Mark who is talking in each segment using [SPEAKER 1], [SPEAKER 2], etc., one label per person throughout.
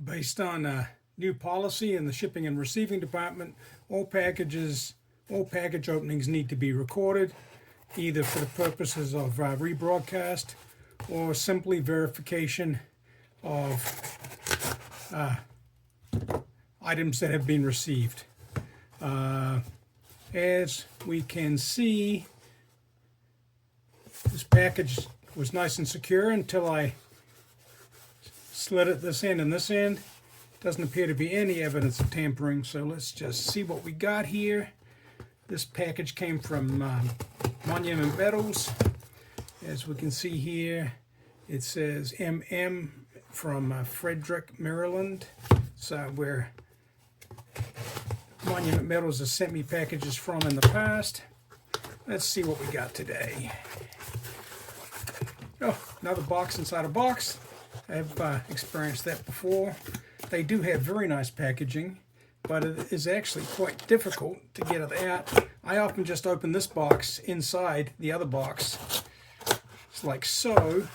[SPEAKER 1] Based on a new policy in the shipping and receiving department, all package openings need to be recorded, either for the purposes of rebroadcast or simply verification of items that have been received. As we can see, this package was nice and secure until I slid it this end and this end. Doesn't appear to be any evidence of tampering, so let's just see what we got here. This package came from Monument Metals. As we can see here, it says MM from Frederick, Maryland. So where Monument Metals has sent me packages from in the past. Let's see what we got today. Oh, another box inside a box. I've experienced that before. They do have very nice packaging, but it is actually quite difficult to get it out. I often just open this box inside the other box. It's like so,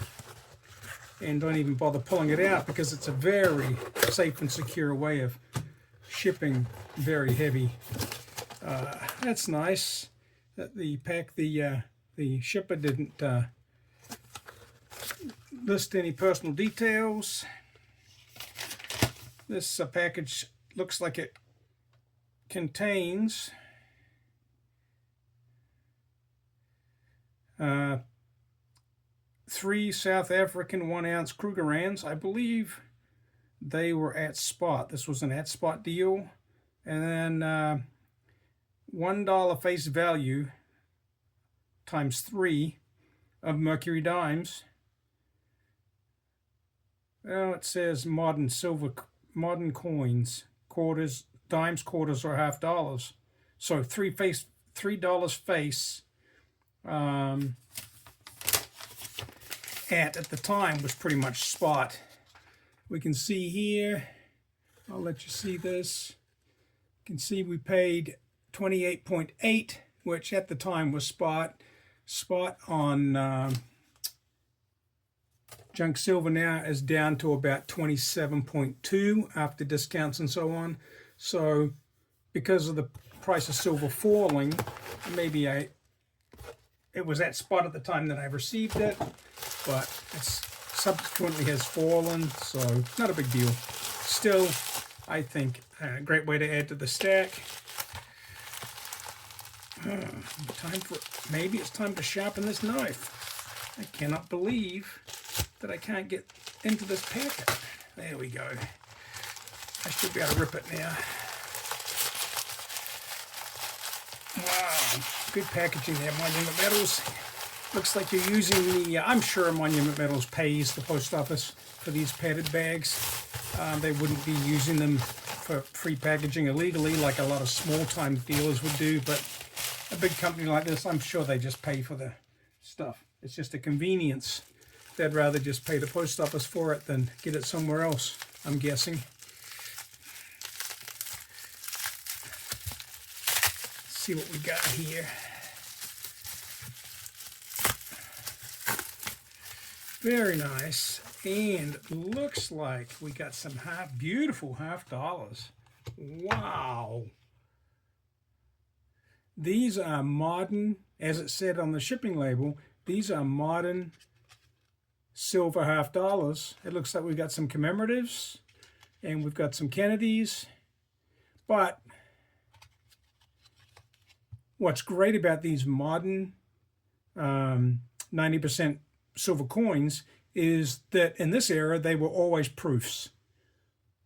[SPEAKER 1] and don't even bother pulling it out because it's a very safe and secure way of shipping very heavy. That's nice that the shipper didn't list any personal details. This package looks like it contains 3 South African 1-ounce Krugerrands. I believe they were at spot. This was an at spot deal. And then $1 face value times 3 of Mercury dimes. Well, it says modern coins, quarters, dimes, quarters, or half dollars. So $3 face at the time was pretty much spot. We can see here, I'll let you see this. You can see we paid 28.8, which at the time was spot. Spot on junk silver now is down to about 27.2 after discounts and so on. So because of the price of silver falling, maybe it was at spot at the time that I received it, but it subsequently has fallen, so not a big deal. Still, I think a great way to add to the stack. Maybe it's time to sharpen this knife. I cannot believe that I can't get into this packet. There we go. I should be able to rip it now. Wow, good packaging there, Monument Metals. Looks like you're using the, I'm sure Monument Metals pays the post office for these padded bags. They wouldn't be using them for free packaging illegally like a lot of small-time dealers would do, but a big company like this, I'm sure they just pay for the stuff. It's just a convenience. They'd rather just pay the post office for it than get it somewhere else, I'm guessing. Let's see what we got here. Very nice. And looks like we got some beautiful half dollars. Wow. These are modern, as it said on the shipping label, these are modern silver half dollars. It looks like we've got some commemoratives and we've got some Kennedys. But what's great about these modern 90% silver coins is that in this era they were always proofs.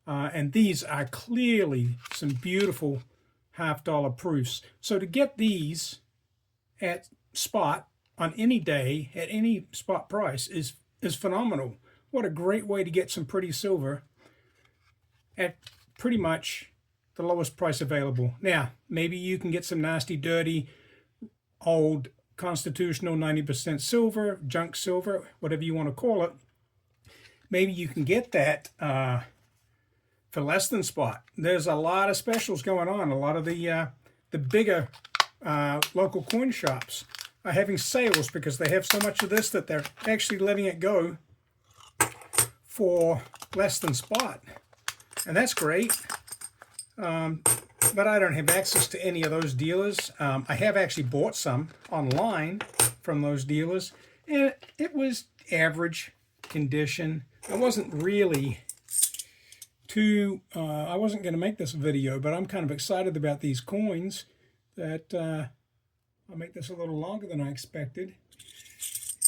[SPEAKER 1] And these are clearly some beautiful half-dollar proofs. So to get these at spot on any day at any spot price is phenomenal. What a great way to get some pretty silver at pretty much the lowest price available. Now, maybe you can get some nasty, dirty, old constitutional 90% silver, junk silver, whatever you want to call it. Maybe you can get that for less than spot. There's a lot of specials going on. A lot of the bigger local coin shops are having sales because they have so much of this that they're actually letting it go for less than spot. and that's great. But I don't have access to any of those dealers. I have actually bought some online from those dealers, and it was average condition. I wasn't really I wasn't going to make this video, but I'm kind of excited about these coins that I'll make this a little longer than I expected.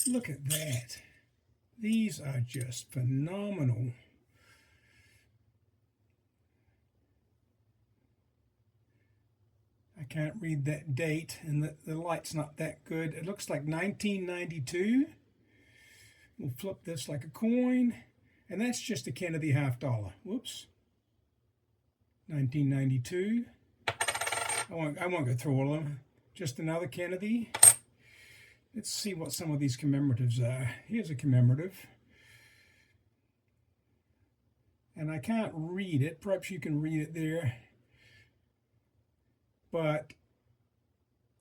[SPEAKER 1] Look at that. These are just phenomenal. I can't read that date, and the light's not that good. It looks like 1992. We'll flip this like a coin, and that's just a Kennedy $50. Whoops. 1992. I won't go through all of them. Just another Kennedy. Let's see what some of these commemoratives are. Here's a commemorative. And I can't read it. Perhaps you can read it there. But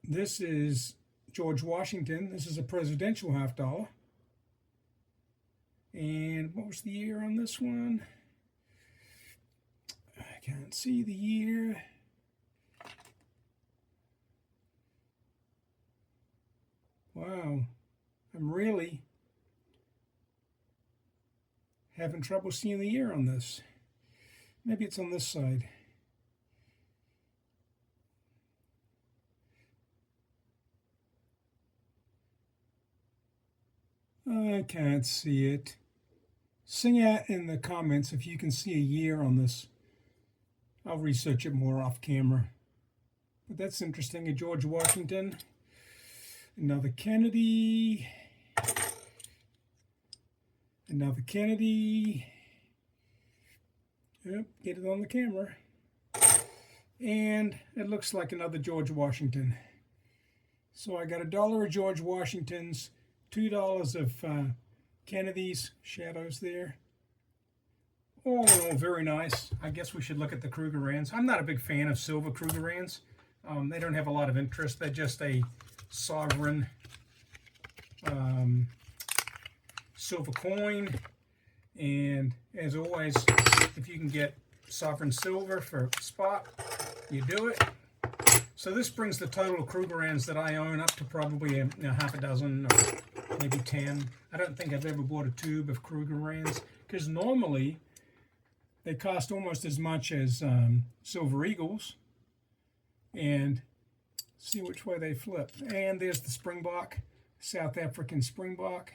[SPEAKER 1] this is George Washington. This is a presidential $50. And what was the year on this one? I can't see the year. Wow, I'm really having trouble seeing the year on this. Maybe it's on this side. I can't see it. Sing out in the comments if you can see a year on this. I'll research it more off camera. But that's interesting. A George Washington. Another Kennedy. Another Kennedy. Yep, get it on the camera. And it looks like another George Washington. So I got $1 of George Washington's, $2 of Kennedy's, shadows there. All in all, very nice. I guess we should look at the Krugerrands. I'm not a big fan of silver Krugerrands. They don't have a lot of interest. They're just a sovereign silver coin. And as always, if you can get sovereign silver for spot, you do it. So this brings the total of Krugerrands that I own up to probably half a dozen or maybe 10. I don't think I've ever bought a tube of Krugerrands, because normally they cost almost as much as Silver Eagles. And see which way they flip. And there's the Springbok, South African Springbok.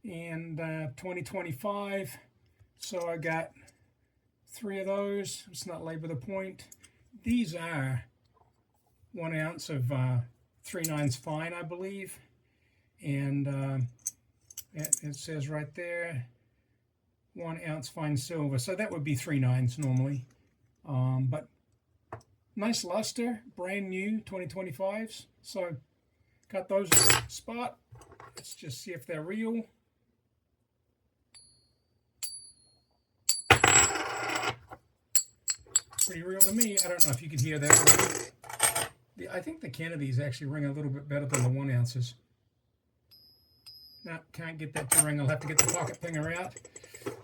[SPEAKER 1] And 2025. So I got 3 of those. Let's not labor the point. These are 1 ounce of 3/9 fine, I believe. And it says right there, 1 ounce fine silver. So that would be 3/9 normally. But nice luster, brand new 2025s. So got those at spot. Let's just see if they're real. Pretty real to me. I don't know if you can hear that ring. I think the Kennedys actually ring a little bit better than the 1 ounces. Now, can't get that to ring. I'll have to get the pocket pinger out.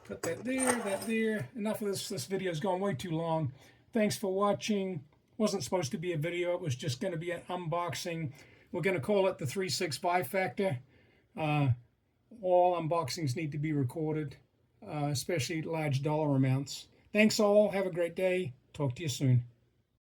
[SPEAKER 1] Put that there, that there. Enough of this. This video's gone way too long. Thanks for watching. Wasn't supposed to be a video. It was just going to be an unboxing. We're going to call it the 365 factor. All unboxings need to be recorded, especially large dollar amounts. Thanks all. Have a great day. Talk to you soon.